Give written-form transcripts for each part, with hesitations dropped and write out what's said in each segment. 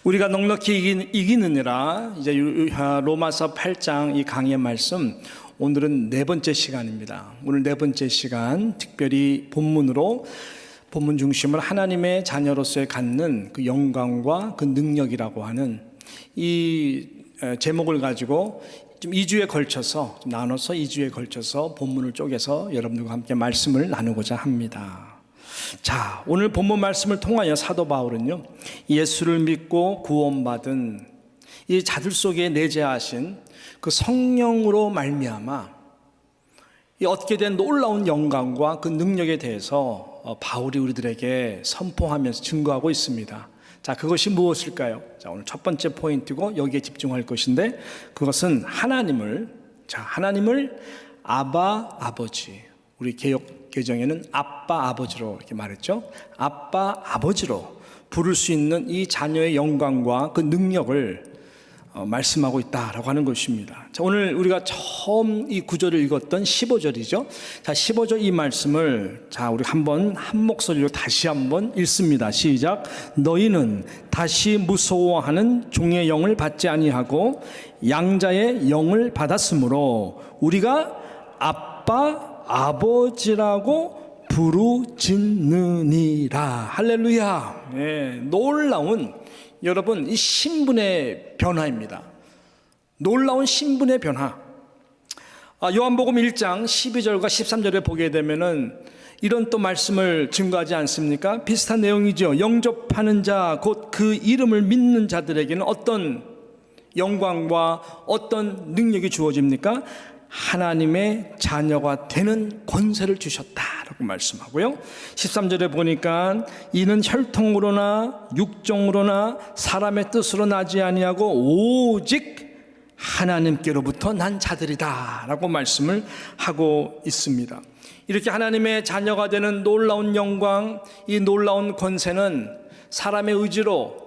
우리가 넉넉히 이기느니라 이제 로마서 8장 이 강의 말씀, 오늘은 네 번째 시간입니다. 오늘 네 번째 시간 특별히 본문 중심으로 하나님의 자녀로서의 갖는 그 영광과 그 능력이라고 하는 이 제목을 가지고 좀 2주에 걸쳐서 나눠서 2주에 걸쳐서 본문을 쪼개서 여러분들과 함께 말씀을 나누고자 합니다. 자, 오늘 본문 말씀을 통하여 사도 바울은요, 예수를 믿고 구원받은 이 자들 속에 내재하신 그 성령으로 말미암아 이 얻게 된 놀라운 영광과 그 능력에 대해서 바울이 우리들에게 선포하면서 증거하고 있습니다. 자, 그것이 무엇일까요? 자, 오늘 첫 번째 포인트고 여기에 집중할 것인데, 그것은 하나님을 아바 아버지, 우리 개역 개정에는 아빠 아버지로 이렇게 말했죠. 아빠 아버지로 부를 수 있는 이 자녀의 영광과 그 능력을 말씀하고 있다라고 하는 것입니다. 자, 오늘 우리가 처음 이 구절을 읽었던 15절이죠. 자, 15절 이 말씀을 우리 한 목소리로 다시 한번 읽습니다. 시작. 너희는 다시 무서워하는 종의 영을 받지 아니하고 양자의 영을 받았으므로 우리가 아빠 아버지라고 부르짖느니라. 할렐루야. 네, 놀라운, 여러분, 이 신분의 변화입니다. 놀라운 신분의 변화. 요한복음 1장 12절과 13절에 보게 되면은 이런 또 말씀을 증거하지 않습니까? 비슷한 내용이죠. 영접하는 자, 곧 그 이름을 믿는 자들에게는 어떤 영광과 어떤 능력이 주어집니까? 하나님의 자녀가 되는 권세를 주셨다라고 말씀하고요. 13절에 보니까 이는 혈통으로나 육정으로나 사람의 뜻으로 나지 아니하고 오직 하나님께로부터 난 자들이다라고 말씀을 하고 있습니다. 이렇게 하나님의 자녀가 되는 놀라운 영광, 이 놀라운 권세는 사람의 의지로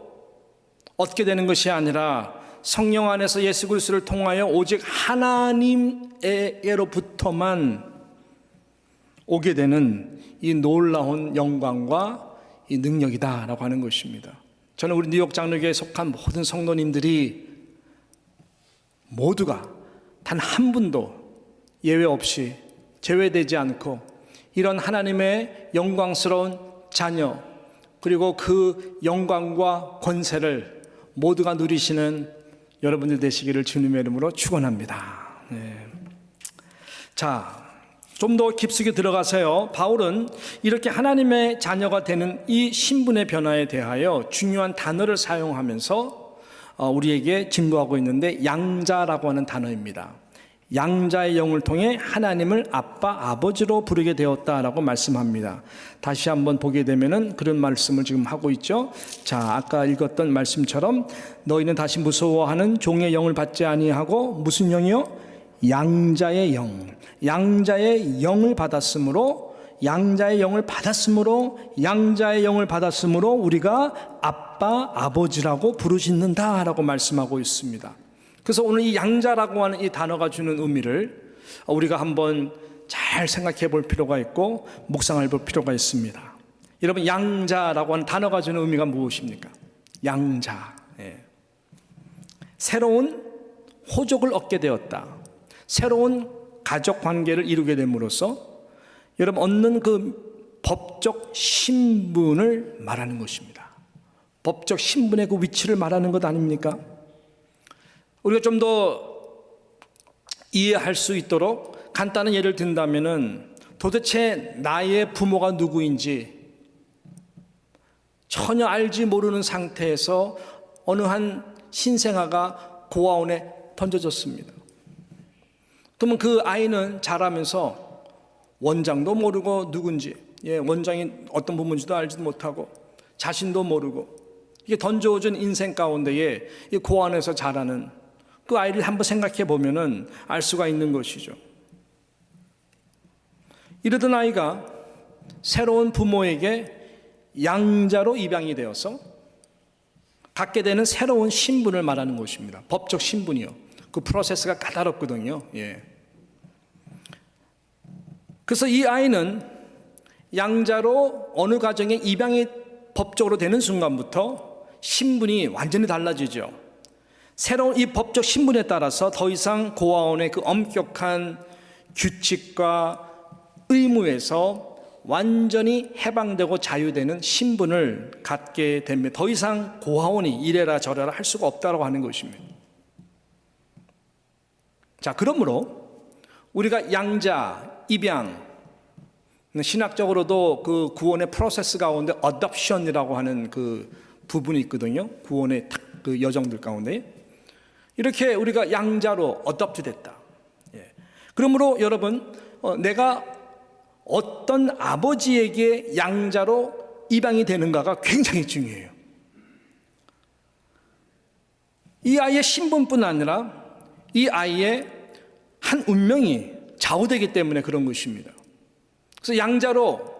얻게 되는 것이 아니라 성령 안에서 예수 그리스도를 통하여 오직 하나님에게로부터만 오게 되는 이 놀라운 영광과 이 능력이다라고 하는 것입니다. 저는 우리 뉴욕 장로교회에 속한 모든 성도님들이 모두가 단 한 분도 예외 없이 제외되지 않고 이런 하나님의 영광스러운 자녀, 그리고 그 영광과 권세를 모두가 누리시는 여러분들 되시기를 주님의 이름으로 축원합니다. 네. 자, 좀 더 깊숙이 들어가서요, 바울은 이렇게 하나님의 자녀가 되는 이 신분의 변화에 대하여 중요한 단어를 사용하면서 우리에게 증거하고 있는데, 양자라고 하는 단어입니다. 양자의 영을 통해 하나님을 아빠 아버지로 부르게 되었다라고 말씀합니다. 다시 한번 보게 되면은 그런 말씀을 지금 하고 있죠. 자, 아까 읽었던 말씀처럼 너희는 다시 무서워하는 종의 영을 받지 아니하고 무슨 영이요? 양자의 영. 양자의 영을 받았으므로 우리가 아빠 아버지라고 부르짖는다라고 말씀하고 있습니다. 그래서 오늘 이 양자라고 하는 이 단어가 주는 의미를 우리가 한번 잘 생각해 볼 필요가 있고 묵상해 볼 필요가 있습니다. 여러분, 양자라고 하는 단어가 주는 의미가 무엇입니까? 양자. 예. 새로운 호족을 얻게 되었다. 새로운 가족 관계를 이루게 됨으로써 여러분 얻는 그 법적 신분을 말하는 것입니다. 법적 신분의 그 위치를 말하는 것 아닙니까? 우리가 좀 더 이해할 수 있도록 간단한 예를 든다면은, 도대체 나의 부모가 누구인지 전혀 알지 모르는 상태에서 어느 한 신생아가 고아원에 던져졌습니다. 그러면 그 아이는 자라면서 원장도 모르고 누군지, 원장이 어떤 부모인지도 알지도 못하고 자신도 모르고, 이게 던져진 인생 가운데에 이 고아원에서 자라는 그 아이를 한번 생각해 보면은 알 수가 있는 것이죠. 이러던 아이가 새로운 부모에게 양자로 입양이 되어서 갖게 되는 새로운 신분을 말하는 것입니다. 법적 신분이요. 그 프로세스가 까다롭거든요. 예. 그래서 이 아이는 양자로 어느 가정에 입양이 법적으로 되는 순간부터 신분이 완전히 달라지죠. 새로운 이 법적 신분에 따라서 더 이상 고아원의 그 엄격한 규칙과 의무에서 완전히 해방되고 자유되는 신분을 갖게 됩니다. 더 이상 고아원이 이래라 저래라 할 수가 없다고 하는 것입니다. 자, 그러므로 우리가 양자, 입양, 신학적으로도 그 구원의 프로세스 가운데 어답션이라고 하는 그 부분이 있거든요. 구원의 그 여정들 가운데 이렇게 우리가 양자로 어답트 됐다. 그러므로 여러분, 내가 어떤 아버지에게 양자로 입양이 되는가가 굉장히 중요해요. 이 아이의 신분뿐 아니라 이 아이의 한 운명이 좌우되기 때문에 그런 것입니다. 그래서 양자로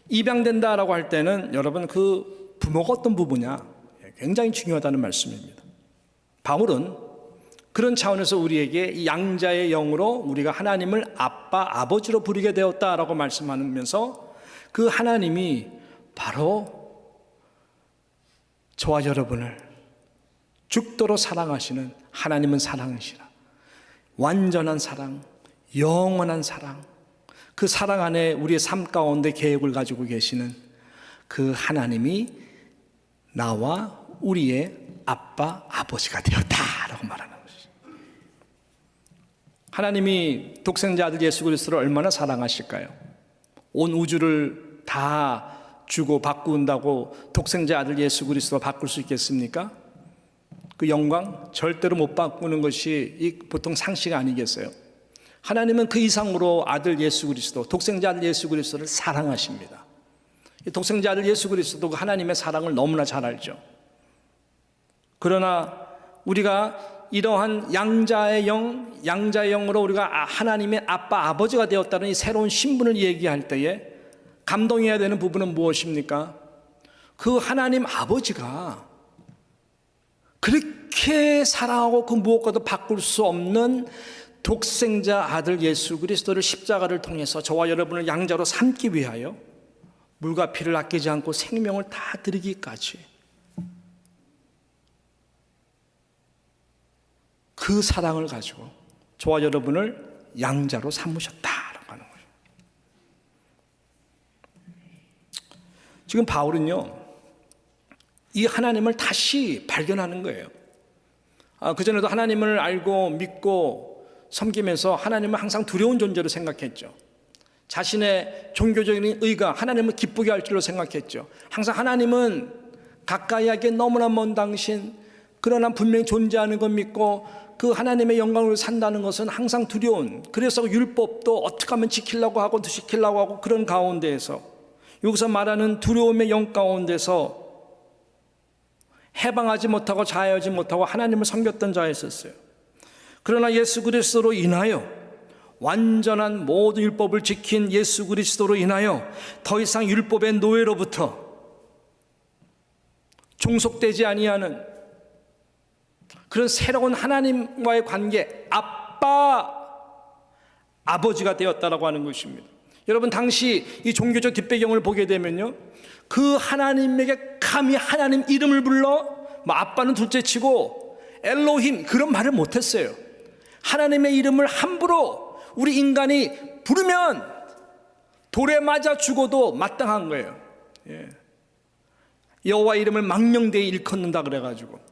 입양된다라고 할 때는 여러분 그 부모가 어떤 부부냐 굉장히 중요하다는 말씀입니다. 바울은 그런 차원에서 우리에게 이 양자의 영으로 우리가 하나님을 아빠, 아버지로 부르게 되었다라고 말씀하면서 그 하나님이 바로 저와 여러분을 죽도록 사랑하시는 하나님은 사랑이시라. 완전한 사랑, 영원한 사랑, 그 사랑 안에 우리의 삶 가운데 계획을 가지고 계시는 그 하나님이 나와 우리의 아빠, 아버지가 되었다라고 말하는 것이죠. 하나님이 독생자 아들 예수 그리스도를 얼마나 사랑하실까요? 온 우주를 다 주고 바꾼다고 독생자 아들 예수 그리스도가 바꿀 수 있겠습니까? 그 영광 절대로 못 바꾸는 것이 보통 상식 아니겠어요? 하나님은 그 이상으로 아들 예수 그리스도, 독생자 아들 예수 그리스도를 사랑하십니다. 독생자 아들 예수 그리스도가 하나님의 사랑을 너무나 잘 알죠. 그러나 우리가 이러한 양자의 영으로 우리가 하나님의 아빠, 아버지가 되었다는 이 새로운 신분을 얘기할 때에 감동해야 되는 부분은 무엇입니까? 그 하나님 아버지가 그렇게 사랑하고 그 무엇과도 바꿀 수 없는 독생자 아들 예수 그리스도를 십자가를 통해서 저와 여러분을 양자로 삼기 위하여 물과 피를 아끼지 않고 생명을 다 드리기까지 그 사랑을 가지고 저와 여러분을 양자로 삼으셨다라고 하는 거예요. 지금 바울은요, 이 하나님을 다시 발견하는 거예요. 그전에도 하나님을 알고 믿고 섬기면서 하나님을 항상 두려운 존재로 생각했죠. 자신의 종교적인 의가 하나님을 기쁘게 할 줄로 생각했죠. 항상 하나님은 가까이 하기에 너무나 먼 당신, 그러나 분명히 존재하는 것 믿고 그 하나님의 영광으로 산다는 것은 항상 두려운, 그래서 율법도 어떻게 하면 지키려고 하고 지키려고 하고 그런 가운데에서 여기서 말하는 두려움의 영 가운데서 해방하지 못하고 자유하지 못하고 하나님을 섬겼던 자였었어요. 그러나 예수 그리스도로 인하여 완전한 모든 율법을 지킨 예수 그리스도로 인하여 더 이상 율법의 노예로부터 종속되지 아니하는 그런 새로운 하나님과의 관계, 아빠, 아버지가 되었다라고 하는 것입니다. 여러분, 당시 이 종교적 뒷배경을 보게 되면요, 그 하나님에게 감히 하나님 이름을 불러, 아빠는 둘째치고 엘로힘 그런 말을 못했어요. 하나님의 이름을 함부로 우리 인간이 부르면 돌에 맞아 죽어도 마땅한 거예요. 여호와 이름을 망령되이 일컫는다 그래가지고.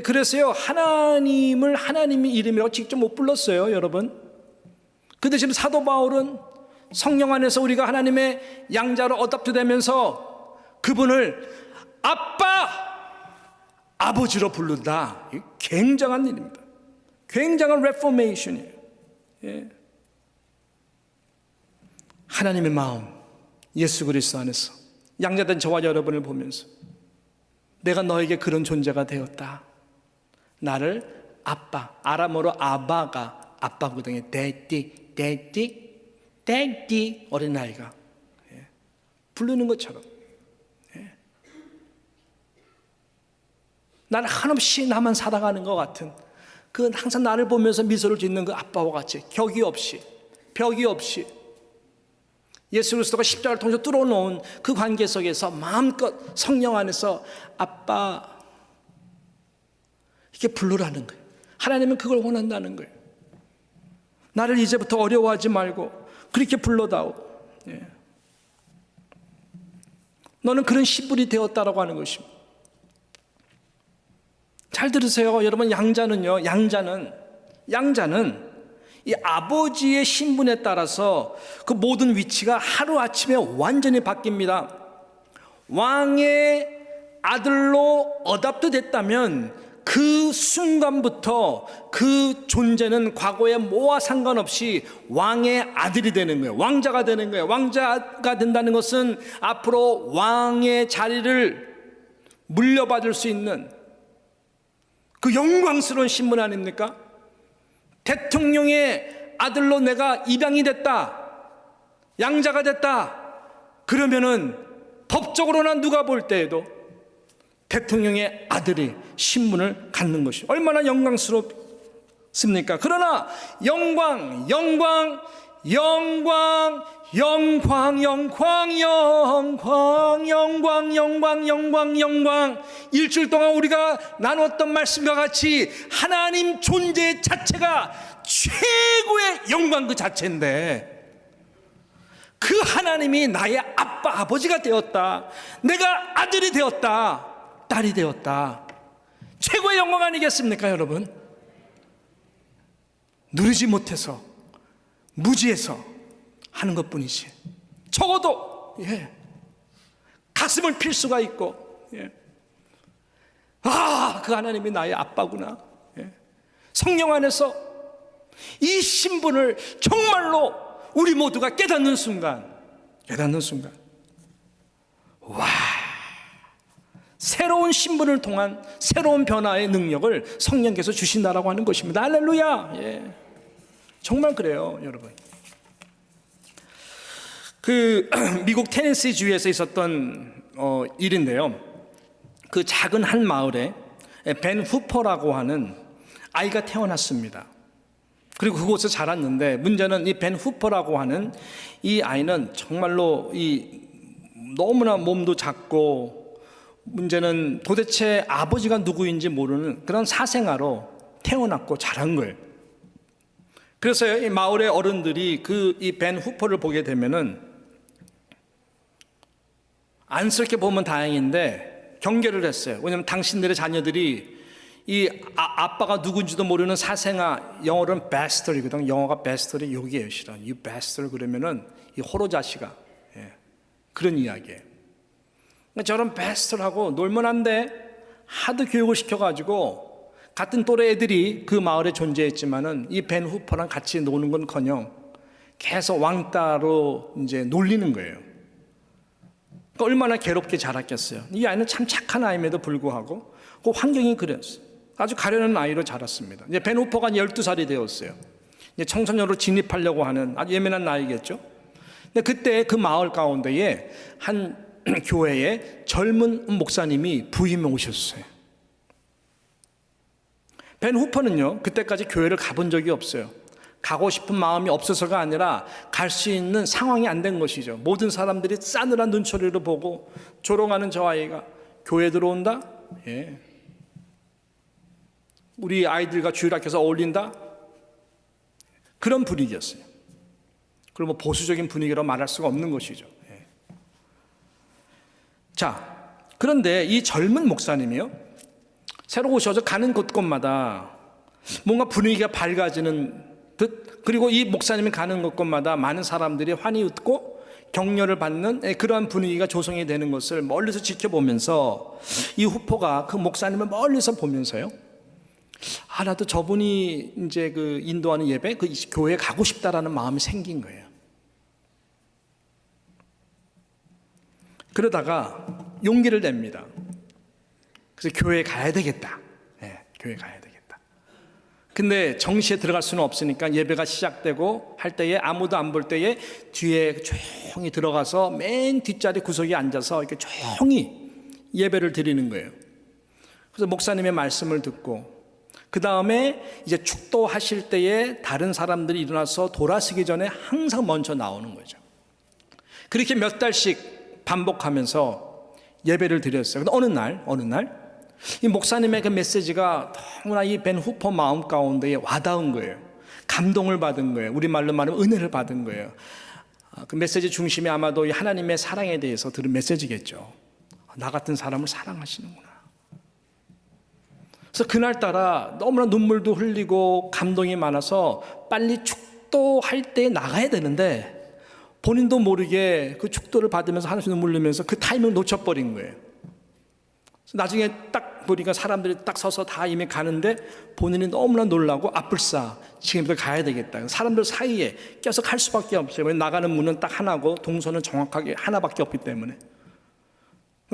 그래서요, 하나님을 하나님의 이름이라고 직접 못 불렀어요, 여러분. 그 대신 사도 바울은 성령 안에서 우리가 하나님의 양자로 어답트 되면서 그분을 아빠, 아버지로 부른다. 굉장한 일입니다. 굉장한 레포메이션이에요. 하나님의 마음, 예수 그리스도 안에서 양자된 저와 여러분을 보면서 내가 너에게 그런 존재가 되었다. 나를 아빠, 아람어로 아바가 아빠거든요. daddy 어린아이가 부르는 것처럼 나는 한없이 나만 사랑하는 것 같은 그 항상 나를 보면서 미소를 짓는 그 아빠와 같이 벽이 없이 예수 그리스도가 십자가를 통해서 뚫어놓은 그 관계 속에서 마음껏 성령 안에서 아빠 이렇게 부르라는 거예요. 하나님은 그걸 원한다는 거예요. 나를 이제부터 어려워하지 말고 그렇게 불러다오. 예. 너는 그런 신분이 되었다라고 하는 것입니다. 잘 들으세요. 여러분, 양자는요, 양자는 이 아버지의 신분에 따라서 그 모든 위치가 하루아침에 완전히 바뀝니다. 왕의 아들로 어답트 됐다면 그 순간부터 그 존재는 과거의 뭐와 상관없이 왕의 아들이 되는 거예요. 왕자가 되는 거예요. 왕자가 된다는 것은 앞으로 왕의 자리를 물려받을 수 있는 그 영광스러운 신분 아닙니까? 대통령의 아들로 내가 입양이 됐다, 양자가 됐다, 그러면은 법적으로는 누가 볼 때에도 대통령의 아들이 신분을 갖는 것이 얼마나 영광스럽습니까? 그러나 영광 일주일 동안 우리가 나눴던 말씀과 같이 하나님 존재 자체가 최고의 영광 그 자체인데, 그 하나님이 나의 아빠 아버지가 되었다, 내가 아들이 되었다, 딸이 되었다, 최고의 영광 아니겠습니까? 여러분, 누리지 못해서 무지해서 하는 것뿐이지 적어도 가슴을 필 수가 있고, 그 하나님이 나의 아빠구나, 성령 안에서 이 신분을 정말로 우리 모두가 깨닫는 순간 와, 새로운 신분을 통한 새로운 변화의 능력을 성령께서 주신다라고 하는 것입니다. 할렐루야. 정말 그래요, 여러분. 그 미국 테네시 주에서 있었던 일인데요. 그 작은 한 마을에 벤 후퍼라고 하는 아이가 태어났습니다. 그리고 그곳에 자랐는데, 문제는 이 벤 후퍼라고 하는 이 아이는 정말로 너무나 몸도 작고, 문제는 도대체 아버지가 누구인지 모르는 그런 사생아로 태어났고 자란 거예요. 그래서 이 마을의 어른들이 이 벤 후퍼를 보게 되면은 안쓰럽게 보면 다행인데 경계를 했어요. 왜냐하면 당신들의 자녀들이 이 아빠가 누군지도 모르는 사생아, 영어로는 bastard이거든. 영어가 bastard이 여기에요, 실은. You bastard 그러면은 이 호로 자식아, 그런 이야기예요. 저런 bastard하고 놀면 안 돼. 하도 교육을 시켜가지고 같은 또래 애들이 그 마을에 존재했지만은 이 벤 후퍼랑 같이 노는 건커녕 계속 왕따로 이제 놀리는 거예요. 그러니까 얼마나 괴롭게 자랐겠어요. 이 아이는 참 착한 아이임에도 불구하고 그 환경이 그랬어요. 아주 가련한 아이로 자랐습니다. 이제 벤 후퍼가 12살이 되었어요. 이제 청소년으로 진입하려고 하는 아주 예민한 나이겠죠. 근데 그때 그 마을 가운데에 한 교회에 젊은 목사님이 부임해 오셨어요. 벤 후퍼는요, 그때까지 교회를 가본 적이 없어요. 가고 싶은 마음이 없어서가 아니라 갈 수 있는 상황이 안 된 것이죠. 모든 사람들이 싸늘한 눈초리로 보고 조롱하는 저 아이가 교회 들어온다? 우리 아이들과 주일학교에서 어울린다? 그런 분위기였어요. 그리고 뭐 보수적인 분위기라고 말할 수가 없는 것이죠. 자, 그런데 이 젊은 목사님이요, 새로 오셔서 가는 곳곳마다 뭔가 분위기가 밝아지는 듯, 그리고 이 목사님이 가는 곳곳마다 많은 사람들이 환히 웃고 격려를 받는 그러한 분위기가 조성이 되는 것을 멀리서 지켜보면서 이 후퍼가 그 목사님을 멀리서 보면서요, 나도 저분이 이제 그 인도하는 예배, 그 교회에 가고 싶다라는 마음이 생긴 거예요. 그러다가 용기를 냅니다. 그래서 교회에 가야 되겠다. 교회에 가야 되겠다. 근데 정시에 들어갈 수는 없으니까 예배가 시작되고 할 때에 아무도 안 볼 때에 뒤에 조용히 들어가서 맨 뒷자리 구석에 앉아서 이렇게 조용히 예배를 드리는 거예요. 그래서 목사님의 말씀을 듣고, 그 다음에 이제 축도하실 때에 다른 사람들이 일어나서 돌아서기 전에 항상 먼저 나오는 거죠. 그렇게 몇 달씩 반복하면서 예배를 드렸어요. 근데 어느 날 이 목사님의 그 메시지가 너무나 이 벤 후퍼 마음 가운데에 와닿은 거예요. 감동을 받은 거예요. 우리말로 말하면 은혜를 받은 거예요. 그 메시지 중심이 아마도 이 하나님의 사랑에 대해서 들은 메시지겠죠. 나 같은 사람을 사랑하시는구나. 그래서 그날따라 너무나 눈물도 흘리고 감동이 많아서 빨리 축도할 때 나가야 되는데 본인도 모르게 그 축도를 받으면서 하나씩 눈물 흘리면서 그 타이밍을 놓쳐버린 거예요. 나중에 딱 보니까 사람들이 딱 서서 다 이미 가는데 본인이 너무나 놀라고 아뿔싸 지금부터 가야 되겠다. 사람들 사이에 껴서 갈 수밖에 없어요. 왜냐면 나가는 문은 딱 하나고 동선은 정확하게 하나밖에 없기 때문에.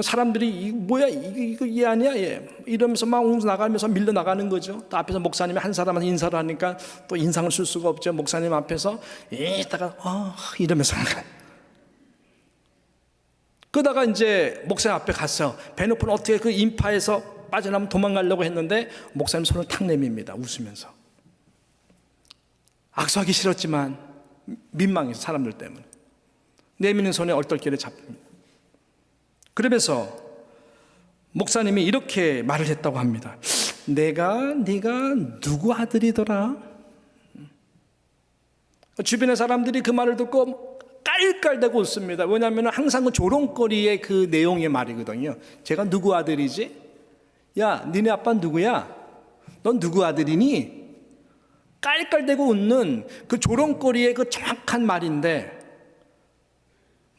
사람들이 뭐야 이거 얘 아니야 얘 이러면서 막 나가면서 밀려 나가는 거죠. 또 앞에서 목사님이 한 사람한테 인사를 하니까 또 인상을 쓸 수가 없죠. 목사님 앞에서 이따가 이러면서 그러다가 이제 목사님 앞에 갔어요. 베노프는 어떻게 그 인파에서 빠져나면 도망가려고 했는데 목사님 손을 탁 내밉니다. 웃으면서. 악수하기 싫었지만 민망해서 사람들 때문에 내미는 손에 얼떨결에 잡힙니다. 그러면서 목사님이 이렇게 말을 했다고 합니다. 네가 누구 아들이더라? 주변의 사람들이 그 말을 듣고 깔깔대고 웃습니다. 왜냐하면 항상 그 조롱거리의 그 내용의 말이거든요. 제가 누구 아들이지? 야, 니네 아빠 누구야? 넌 누구 아들이니? 깔깔대고 웃는 그 조롱거리의 그 정확한 말인데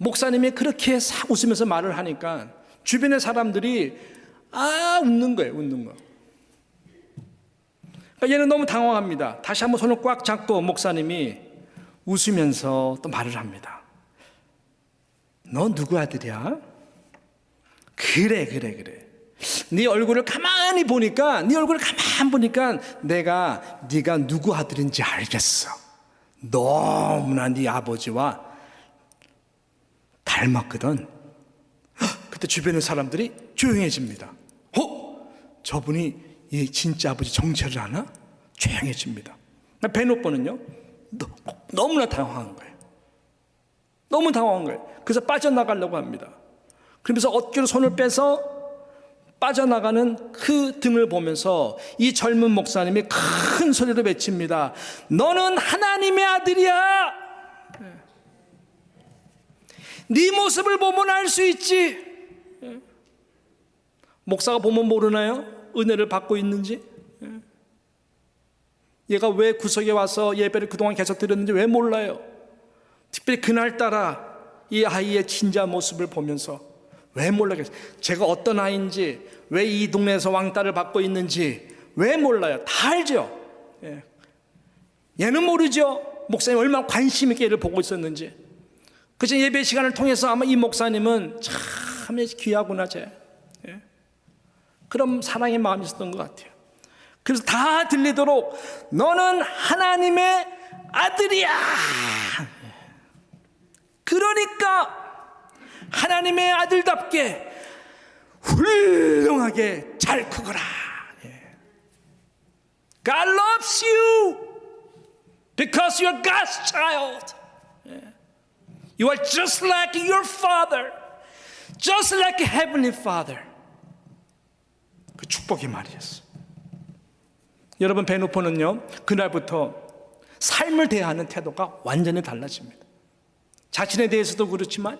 목사님이 그렇게 싹 웃으면서 말을 하니까 주변의 사람들이 웃는 거예요. 웃는 거. 그러니까 얘는 너무 당황합니다. 다시 한번 손을 꽉 잡고 목사님이 웃으면서 또 말을 합니다. 너 누구 아들이야? 그래. 네 얼굴을 가만히 보니까 네가 누구 아들인지 알겠어. 너무나 네 아버지와 닮았거든. 그때 주변의 사람들이 조용해집니다. 저분이 얘 진짜 아버지 정체를 아나? 조용해집니다. 베노포는요 너무나 당황한 거예요. 너무 당황한 거예요. 그래서 빠져나가려고 합니다. 그러면서 어깨로 손을 빼서 빠져나가는 그 등을 보면서 이 젊은 목사님이 큰 소리로 외칩니다. 너는 하나님의 아들이야. 네 모습을 보면 알 수 있지. 목사가 보면 모르나요? 은혜를 받고 있는지. 얘가 왜 구석에 와서 예배를 그동안 계속 드렸는지 왜 몰라요? 특별히 그날따라 이 아이의 진짜 모습을 보면서 왜 몰라겠어요? 제가 어떤 아이인지, 왜 이 동네에서 왕따를 받고 있는지 왜 몰라요? 다 알죠. 얘는 모르죠. 목사님 얼마나 관심 있게 얘를 보고 있었는지. 그래서 예배 시간을 통해서 아마 이 목사님은 참 귀하구나 쟤. 그런 사랑의 마음이 있었던 것 같아요. 그래서 다 들리도록 너는 하나님의 아들이야. 그러니까 하나님의 아들답게 훌륭하게 잘 크거라. God loves you because you're God's child. You are just like your father, just like a heavenly father. 그 축복의 말이었어요. 여러분, 베노포는요 그날부터 삶을 대하는 태도가 완전히 달라집니다. 자신에 대해서도 그렇지만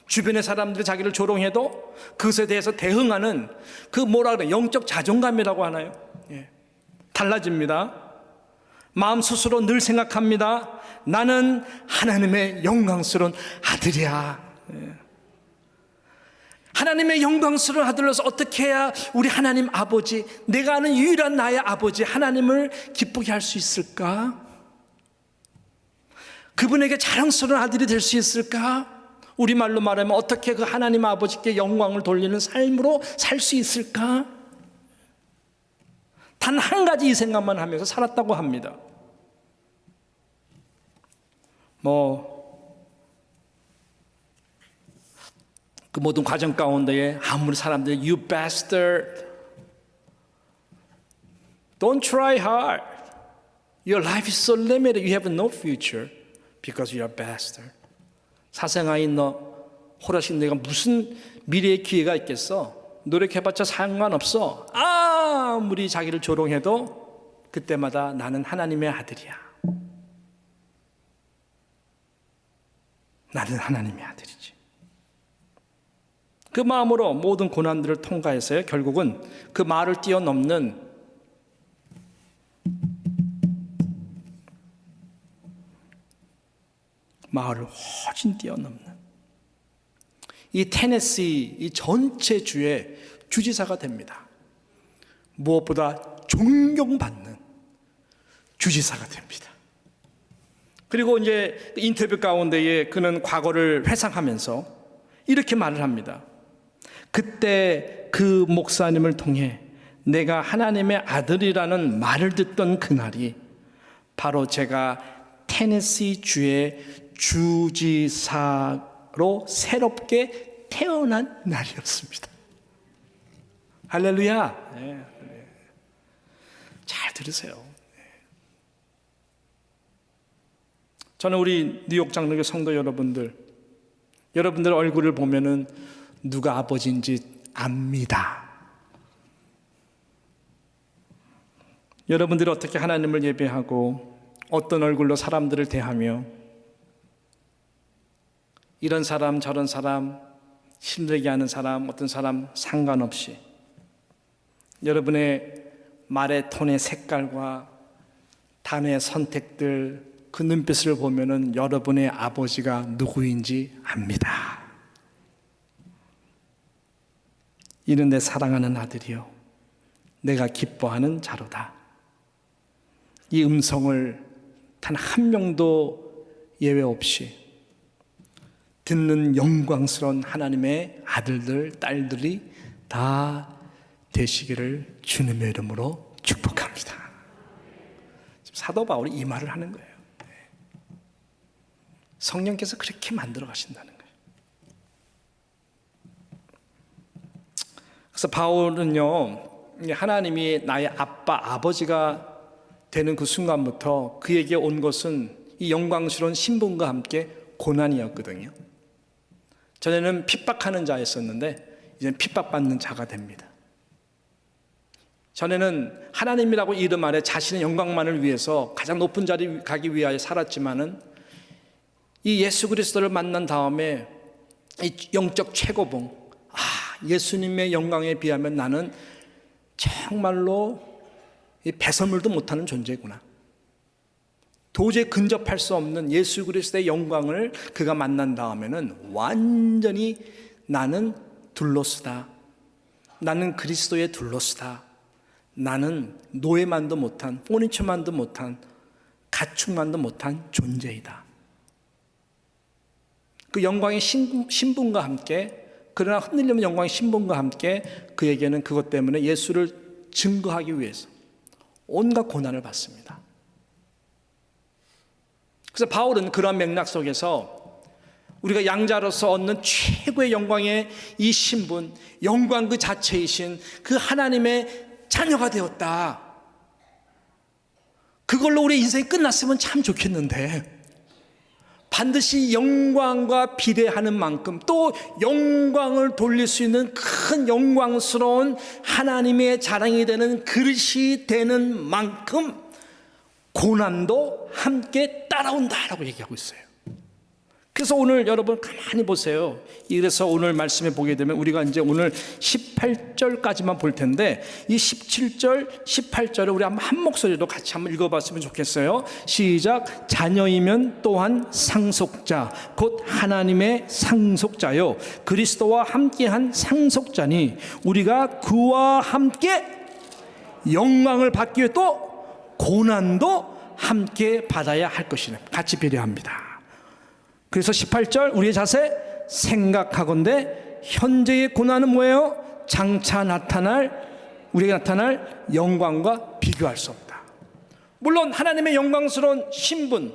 주변의 사람들이 자기를 조롱해도 그것에 대해서 대응하는 그 영적 자존감이라고 하나요? 달라집니다. 마음 스스로 늘 생각합니다. 나는 하나님의 영광스러운 아들이야. 하나님의 영광스러운 아들로서 어떻게 해야 우리 하나님 아버지, 내가 아는 유일한 나의 아버지 하나님을 기쁘게 할 수 있을까? 그분에게 자랑스러운 아들이 될 수 있을까? 우리말로 말하면 어떻게 그 하나님 아버지께 영광을 돌리는 삶으로 살 수 있을까? 단 한 가지 이 생각만 하면서 살았다고 합니다. 그 모든 과정 가운데에 아무리 사람들이 You bastard, don't try hard, Your life is so limited, you have no future because you are a bastard. 사생아인 너, 호라신 너가 무슨 미래의 기회가 있겠어? 노력해봤자 상관없어. 아무리 자기를 조롱해도 그때마다 나는 하나님의 아들이야. 나는 하나님의 아들이지. 그 마음으로 모든 고난들을 통과해서 결국은 그 말을 뛰어넘는 마을을 훨씬 뛰어넘는 이 테네시 이 전체 주의 주지사가 됩니다. 무엇보다 존경받는 주지사가 됩니다. 그리고 이제 인터뷰 가운데에 그는 과거를 회상하면서 이렇게 말을 합니다. 그때 그 목사님을 통해 내가 하나님의 아들이라는 말을 듣던 그날이 바로 제가 테네시 주의 주지사로 새롭게 태어난 날이었습니다. 할렐루야. 네. 잘 들으세요. 저는 우리 뉴욕 장로교 성도 여러분들 얼굴을 보면은 누가 아버지인지 압니다. 여러분들이 어떻게 하나님을 예배하고 어떤 얼굴로 사람들을 대하며 이런 사람 저런 사람 힘들게 하는 사람 어떤 사람 상관없이 여러분의 말의 톤의 색깔과 단어의 선택들 그 눈빛을 보면은 여러분의 아버지가 누구인지 압니다. 이는 내 사랑하는 아들이요 내가 기뻐하는 자로다. 이 음성을 단 한 명도 예외 없이 듣는 영광스러운 하나님의 아들들, 딸들이 다 되시기를 주님의 이름으로 축복합니다. 지금 사도 바울이 이 말을 하는 거예요. 성령께서 그렇게 만들어 가신다는 거예요. 그래서 바울은요, 하나님이 나의 아버지가 되는 그 순간부터 그에게 온 것은 이 영광스러운 신분과 함께 고난이었거든요. 전에는 핍박하는 자였었는데 이제는 핍박받는 자가 됩니다. 전에는 하나님이라고 이름 아래 자신의 영광만을 위해서 가장 높은 자리에 가기 위하여 살았지만은 이 예수 그리스도를 만난 다음에 이 영적 최고봉, 예수님의 영광에 비하면 나는 정말로 이 배설물도 못하는 존재구나. 도저히 근접할 수 없는 예수 그리스도의 영광을 그가 만난 다음에는 완전히 나는 둘로스다. 나는 그리스도의 둘로스다. 나는 노예만도 못한, 포니처만도 못한, 가축만도 못한 존재이다. 그 영광의 신분과 함께, 그러나 흔들리는 영광의 신분과 함께 그에게는 그것 때문에 예수를 증거하기 위해서 온갖 고난을 받습니다. 그래서 바울은 그러한 맥락 속에서 우리가 양자로서 얻는 최고의 영광의 이 신분, 영광 그 자체이신 그 하나님의 자녀가 되었다. 그걸로 우리 인생이 끝났으면 참 좋겠는데 반드시 영광과 비례하는 만큼 또 영광을 돌릴 수 있는 큰 영광스러운 하나님의 자랑이 되는 그릇이 되는 만큼 고난도 함께 따라온다라고 얘기하고 있어요. 그래서 오늘 여러분 가만히 보세요. 이래서 오늘 말씀에 보게 되면 우리가 이제 오늘 18절까지만 볼 텐데 이 17절, 18절을 우리 한번 한 목소리로 같이 한번 읽어봤으면 좋겠어요. 시작. 자녀이면 또한 상속자 곧 하나님의 상속자요 그리스도와 함께한 상속자니 우리가 그와 함께 영광을 받기 위해 또 고난도 함께 받아야 할 것이네. 같이 배려합니다. 그래서 18절 우리의 자세 생각하건대 현재의 고난은 뭐예요? 장차 우리에게 나타날 영광과 비교할 수 없다. 물론 하나님의 영광스러운 신분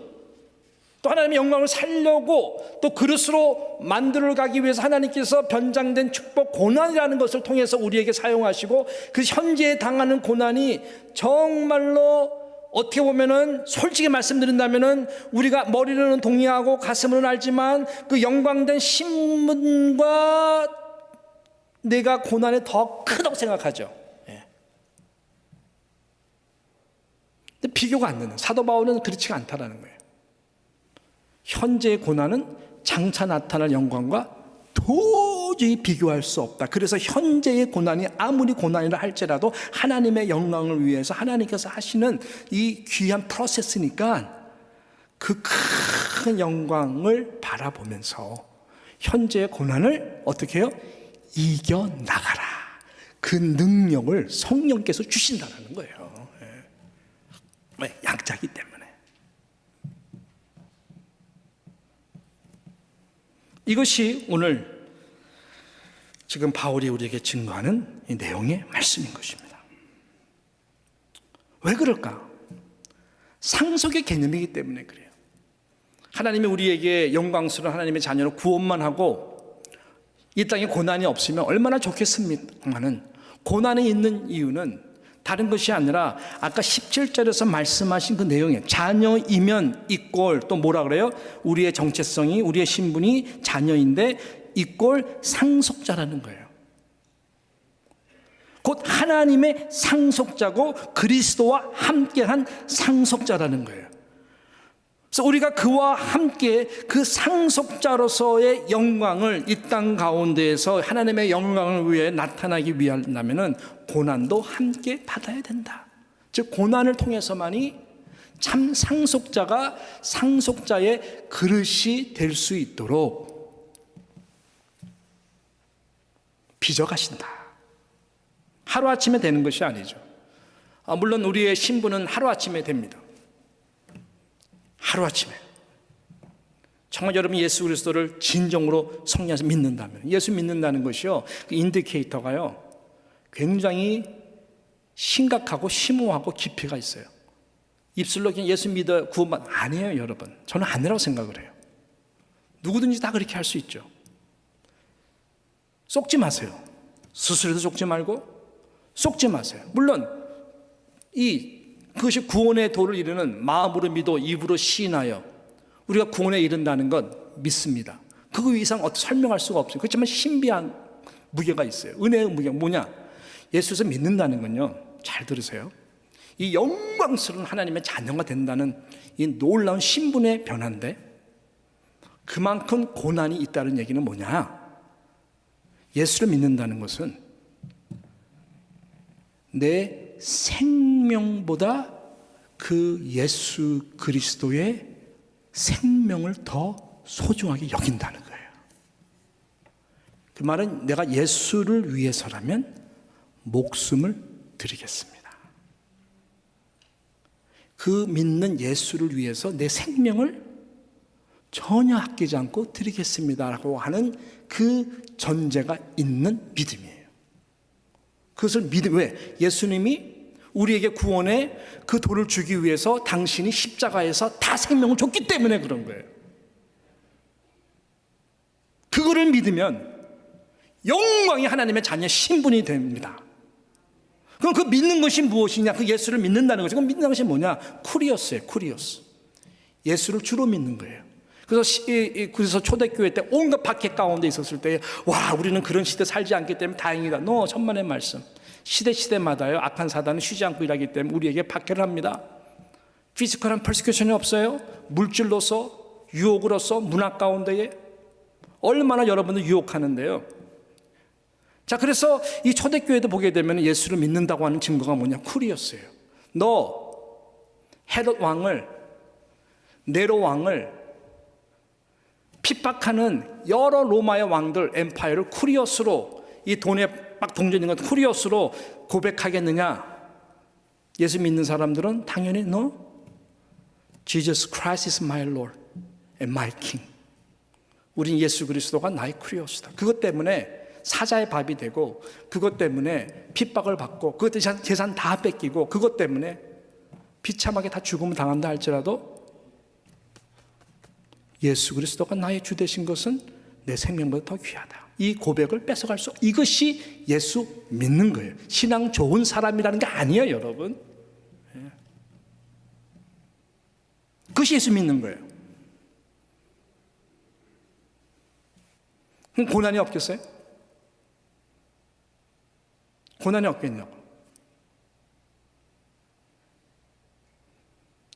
또 하나님의 영광을 살려고 또 그릇으로 만들어 가기 위해서 하나님께서 변장된 축복 고난이라는 것을 통해서 우리에게 사용하시고 그 현재에 당하는 고난이 정말로 어떻게 보면은 솔직히 말씀드린다면은 우리가 머리로는 동의하고 가슴으로는 알지만 그 영광된 신분과 내가 고난이 더 크다고 생각하죠. 예. 근데 비교가 안 되는, 사도 바울은 그렇지가 않다라는 거예요. 현재의 고난은 장차 나타날 영광과 도저히 비교할 수 없다. 그래서 현재의 고난이 아무리 고난이라 할지라도 하나님의 영광을 위해서 하나님께서 하시는 이 귀한 프로세스니까 그 큰 영광을 바라보면서 현재의 고난을 어떻게 해요? 이겨나가라. 그 능력을 성령께서 주신다는 거예요. 왜? 양자기 때문에. 이것이 오늘 지금 바울이 우리에게 증거하는 이 내용의 말씀인 것입니다. 왜 그럴까? 상속의 개념이기 때문에 그래요. 하나님이 우리에게 영광스러운 하나님의 자녀로 구원만 하고 이 땅에 고난이 없으면 얼마나 좋겠습니까마는, 고난이 있는 이유는 다른 것이 아니라 아까 17절에서 말씀하신 그 내용에 자녀이면 이꼴, 또 뭐라 그래요? 우리의 정체성이, 우리의 신분이 자녀인데 이꼴 상속자라는 거예요. 곧 하나님의 상속자고 그리스도와 함께한 상속자라는 거예요. 그래서 우리가 그와 함께 그 상속자로서의 영광을 이 땅 가운데에서 하나님의 영광을 위해 나타나기 위하려면 고난도 함께 받아야 된다. 즉 고난을 통해서만이 참 상속자가 상속자의 그릇이 될 수 있도록 빚어가신다. 하루아침에 되는 것이 아니죠. 물론 우리의 신분은 하루아침에 됩니다. 하루아침에 정말 여러분이 예수 그리스도를 진정으로 성령에서 믿는다면, 예수 믿는다는 것이요, 그 인디케이터가요 굉장히 심각하고 심오하고 깊이가 있어요. 입술로 그냥 예수 믿어 구원받, 아니에요 여러분. 저는 아니라고 생각을 해요. 누구든지 다 그렇게 할 수 있죠. 속지 마세요. 스스로도 속지 말고 속지 마세요. 물론 그것이 구원의 도를 이루는, 마음으로 믿어 입으로 시인하여 우리가 구원에 이른다는 것 믿습니다. 그 이상 어떻게 설명할 수가 없어요. 그렇지만 신비한 무게가 있어요. 은혜의 무게가 뭐냐? 예수를 믿는다는 건요, 잘 들으세요, 이 영광스러운 하나님의 자녀가 된다는 이 놀라운 신분의 변화인데, 그만큼 고난이 있다는 얘기는 뭐냐? 예수를 믿는다는 것은 내 생명보다 그 예수 그리스도의 생명을 더 소중하게 여긴다는 거예요. 그 말은 내가 예수를 위해서라면 목숨을 드리겠습니다. 그 믿는 예수를 위해서 내 생명을 전혀 아끼지 않고 드리겠습니다라고 하는 그 전제가 있는 믿음이에요. 그것을 왜? 예수님이 우리에게 구원의 그 도를 주기 위해서 당신이 십자가에서 다 생명을 줬기 때문에 그런 거예요. 그거를 믿으면 영광이 하나님의 자녀의 신분이 됩니다. 그럼 그 믿는 것이 무엇이냐? 그 예수를 믿는다는 것이, 그 믿는 것이 뭐냐? 쿠리오스예요. 쿠리오스. 예수를 주로 믿는 거예요. 그래서 초대교회 때 온갖 박해 가운데 있었을 때, 와, 우리는 그런 시대 살지 않기 때문에 다행이다. 천만의 말씀. 시대마다요, 악한 사단은 쉬지 않고 일하기 때문에 우리에게 박해를 합니다. 피지컬한 퍼시큐션이 없어요. 물질로서, 유혹으로서, 문화 가운데에 얼마나 여러분들 유혹하는데요. 자, 그래서 이 초대교회도 보게 되면 예수를 믿는다고 하는 증거가 뭐냐? 쿠리오스예요. 너 헤롯 왕을, 네로 왕을 핍박하는 여러 로마의 왕들, 엠파이어를 쿠리오스로, 이 돈에 막 동전인 것 쿠리오스로 고백하겠느냐? 예수 믿는 사람들은 당연히 no, Jesus Christ is my Lord and my King. 우린 예수 그리스도가 나의 쿠리오스다. 그것 때문에 사자의 밥이 되고, 그것 때문에 핍박을 받고, 그것 때문에 재산 다 뺏기고, 그것 때문에 비참하게 다 죽음을 당한다 할지라도 예수 그리스도가 나의 주 되신 것은 내 생명보다 더 귀하다. 이 고백을 뺏어갈 수, 이것이 예수 믿는 거예요. 신앙 좋은 사람이라는 게 아니에요, 여러분. 그것이 예수 믿는 거예요. 그럼 고난이 없겠어요? 고난이 없겠냐고.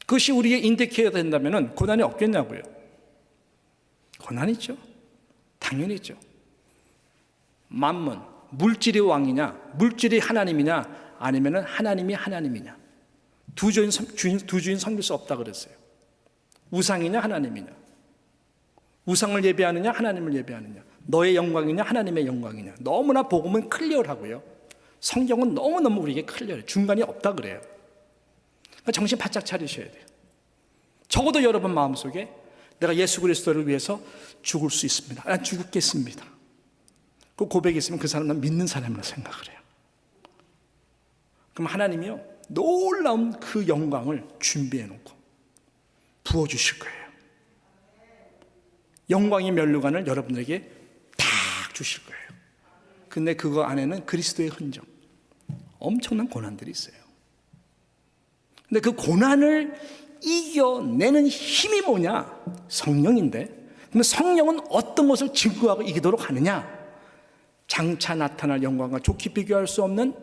그것이 우리의 인디케이터가 된다면 고난이 없겠냐고요. 고난이 있죠. 당연히 있죠. 만문, 물질이 왕이냐, 물질이 하나님이냐, 아니면 하나님이 하나님이냐. 두 주인 섬길 수 없다 그랬어요. 우상이냐 하나님이냐. 우상을 예배하느냐 하나님을 예배하느냐. 너의 영광이냐 하나님의 영광이냐. 너무나 복음은 클리어하고요. 성경은 너무너무 우리에게 클리어해요. 중간이 없다 그래요. 그러니까 정신 바짝 차리셔야 돼요. 적어도 여러분 마음속에 내가 예수 그리스도를 위해서 죽을 수 있습니다. 난 죽겠습니다. 그 고백이 있으면 그 사람은 믿는 사람이라고 생각을 해요. 그럼 하나님이요, 놀라운 그 영광을 준비해 놓고 부어주실 거예요. 영광의 면류관을 여러분에게 딱 주실 거예요. 근데 그거 안에는 그리스도의 흔적, 엄청난 고난들이 있어요. 근데 그 고난을 이겨내는 힘이 뭐냐? 성령인데, 그러면 성령은 어떤 것을 증거하고 이기도록 하느냐? 장차 나타날 영광과 좋게 비교할 수 없는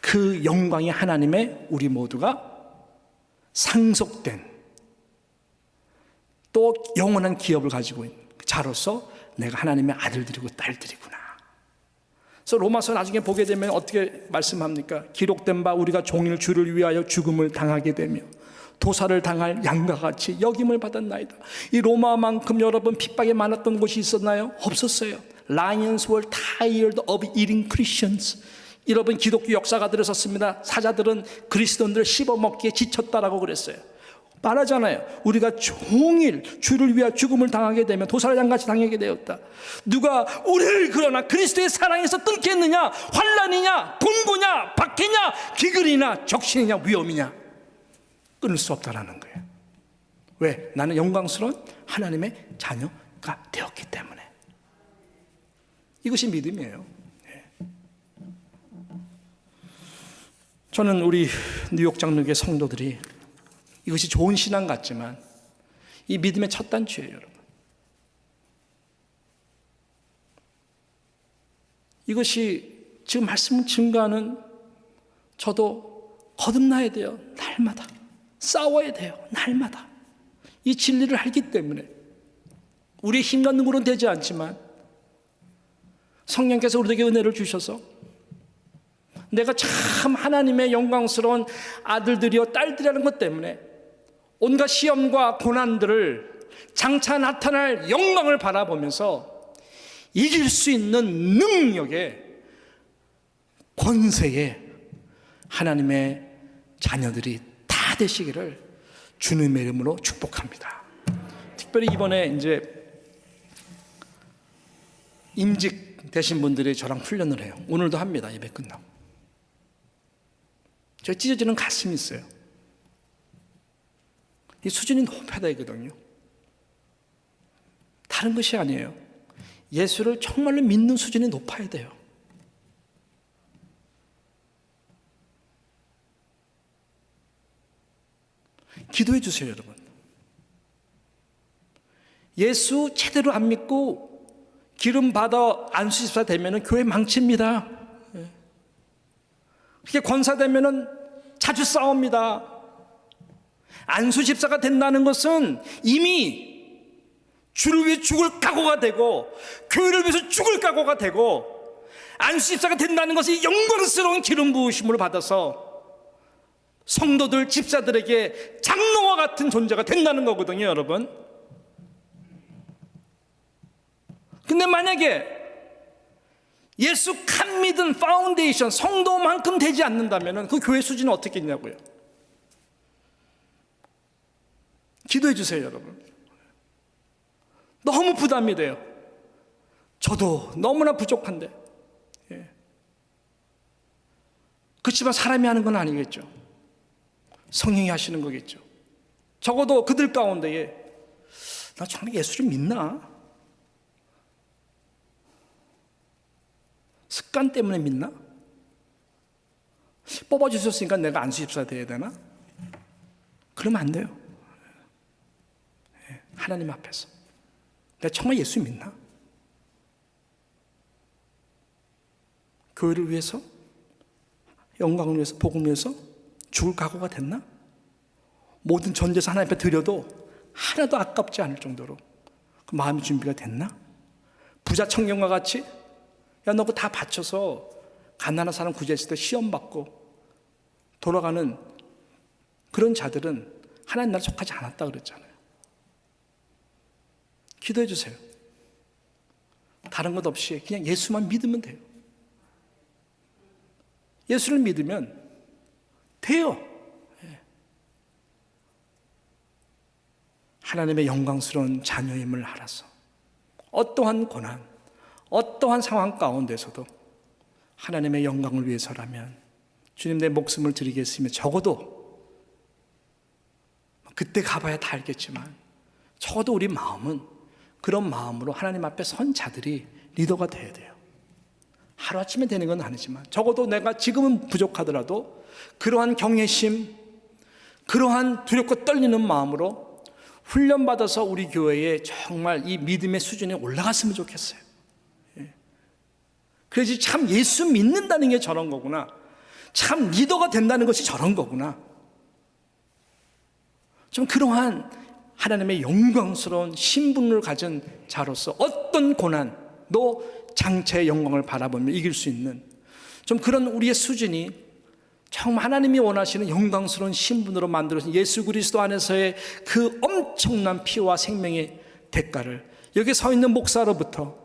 그 영광이 하나님의 우리 모두가 상속된 또 영원한 기업을 가지고 있는 자로서 내가 하나님의 아들들이고 딸들이구나. 그래서 로마서 나중에 보게 되면 어떻게 말씀합니까? 기록된 바 우리가 종일 주를 위하여 죽음을 당하게 되며 도살을 당할 양과 같이 여김을 받았나이다. 이 로마만큼 여러분 핍박이 많았던 곳이 있었나요? 없었어요. Lions were tired of eating Christians. 여러분 기독교 역사가들을 썼습니다. 사자들은 그리스도인들을 씹어먹기에 지쳤다라고 그랬어요. 말하잖아요. 우리가 종일 주를 위하여 죽음을 당하게 되면 도살장같이 당하게 되었다. 누가 우리를 그러나 그리스도의 사랑에서 끊겠느냐? 환난이냐? 곤고냐? 박해냐? 기근이냐? 적신이냐? 위험이냐? 끊을 수 없다라는 거예요. 왜? 나는 영광스러운 하나님의 자녀가 되었기 때문에. 이것이 믿음이에요. 저는 우리 뉴욕 장로교회 성도들이 이것이 좋은 신앙 같지만 이 믿음의 첫 단추예요, 여러분. 이것이 지금 말씀 증거하는 저도 거듭나야 돼요. 날마다 싸워야 돼요. 날마다 이 진리를 알기 때문에 우리의 힘과 능력으로는 되지 않지만 성령께서 우리에게 은혜를 주셔서 내가 참 하나님의 영광스러운 아들들이요 딸들이라는 것 때문에 온갖 시험과 고난들을 장차 나타날 영광을 바라보면서 이길 수 있는 능력의 권세에 하나님의 자녀들이 다 되시기를 주님의 이름으로 축복합니다. 특별히 이번에 이제 임직 되신 분들이 저랑 훈련을 해요. 오늘도 합니다. 예배 끝나고. 저 찢어지는 가슴이 있어요. 이 수준이 높아야 되거든요. 다른 것이 아니에요. 예수를 정말로 믿는 수준이 높아야 돼요. 기도해 주세요, 여러분. 예수 제대로 안 믿고 기름 받아 안수집사 되면은 교회 망칩니다. 그렇게 권사되면은 자주 싸웁니다. 안수집사가 된다는 것은 이미 주를 위해 죽을 각오가 되고 교회를 위해서 죽을 각오가 되고 안수집사가 된다는 것이 영광스러운 기름 부으심을 받아서 성도들, 집사들에게 장로와 같은 존재가 된다는 거거든요, 여러분. 근데 만약에 예수 칸 믿은 파운데이션 성도만큼 되지 않는다면 그 교회 수준은 어떻게 있냐고요. 기도해 주세요, 여러분. 너무 부담이 돼요. 저도 너무나 부족한데. 그렇지만 사람이 하는 건 아니겠죠. 성령이 하시는 거겠죠. 적어도 그들 가운데에 나 정말 예수를 믿나? 습관 때문에 믿나? 뽑아주셨으니까 내가 안수집사 돼야 되나? 그러면 안 돼요. 하나님 앞에서 내가 정말 예수 믿나? 교회를 위해서, 영광을 위해서, 복음을 위해서 죽을 각오가 됐나? 모든 전제서 하나님 앞에 드려도 하나도 아깝지 않을 정도로 그 마음의 준비가 됐나? 부자 청년과 같이 야, 너 그거 다 바쳐서 가난한 사람 구제했을 때 시험 받고 돌아가는 그런 자들은 하나님 나라에 속하지 않았다 그랬잖아요. 기도해 주세요. 다른 것 없이 그냥 예수만 믿으면 돼요. 예수를 믿으면 돼요. 하나님의 영광스러운 자녀임을 알아서 어떠한 고난, 어떠한 상황 가운데서도 하나님의 영광을 위해서라면 주님 내 목숨을 드리겠으면 적어도 그때 가봐야 다 알겠지만 적어도 우리 마음은 그런 마음으로 하나님 앞에 선 자들이 리더가 돼야 돼요. 하루아침에 되는 건 아니지만 적어도 내가 지금은 부족하더라도 그러한 경외심, 그러한 두렵고 떨리는 마음으로 훈련받아서 우리 교회에 정말 이 믿음의 수준에 올라갔으면 좋겠어요. 그래서 참 예수 믿는다는 게 저런 거구나, 참 리더가 된다는 것이 저런 거구나, 좀 그러한 하나님의 영광스러운 신분을 가진 자로서 어떤 고난도 장차의 영광을 바라보며 이길 수 있는 좀 그런 우리의 수준이 정말 하나님이 원하시는 영광스러운 신분으로 만들어진 예수 그리스도 안에서의 그 엄청난 피와 생명의 대가를 여기 서 있는 목사로부터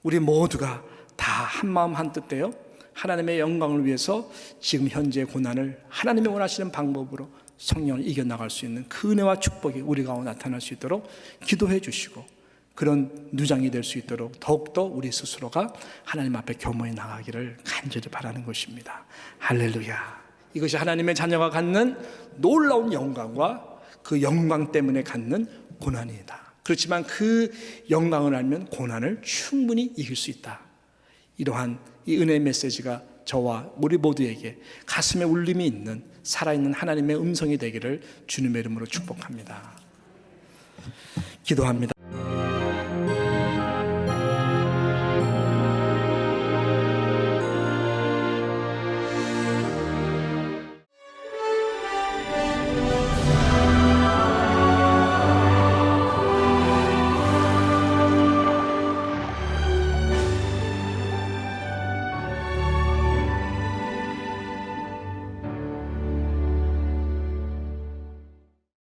우리 모두가 다 한마음 한뜻되어 하나님의 영광을 위해서 지금 현재의 고난을 하나님이 원하시는 방법으로 성령을 이겨나갈 수 있는 그 은혜와 축복이 우리 가운데 나타날 수 있도록 기도해 주시고 그런 누장이 될 수 있도록 더욱더 우리 스스로가 하나님 앞에 겸허히 나가기를 간절히 바라는 것입니다. 할렐루야. 이것이 하나님의 자녀가 갖는 놀라운 영광과 그 영광 때문에 갖는 고난이다. 그렇지만 그 영광을 알면 고난을 충분히 이길 수 있다. 이러한 이 은혜의 메시지가 저와 우리 모두에게 가슴에 울림이 있는 살아있는 하나님의 음성이 되기를 주님의 이름으로 축복합니다. 기도합니다.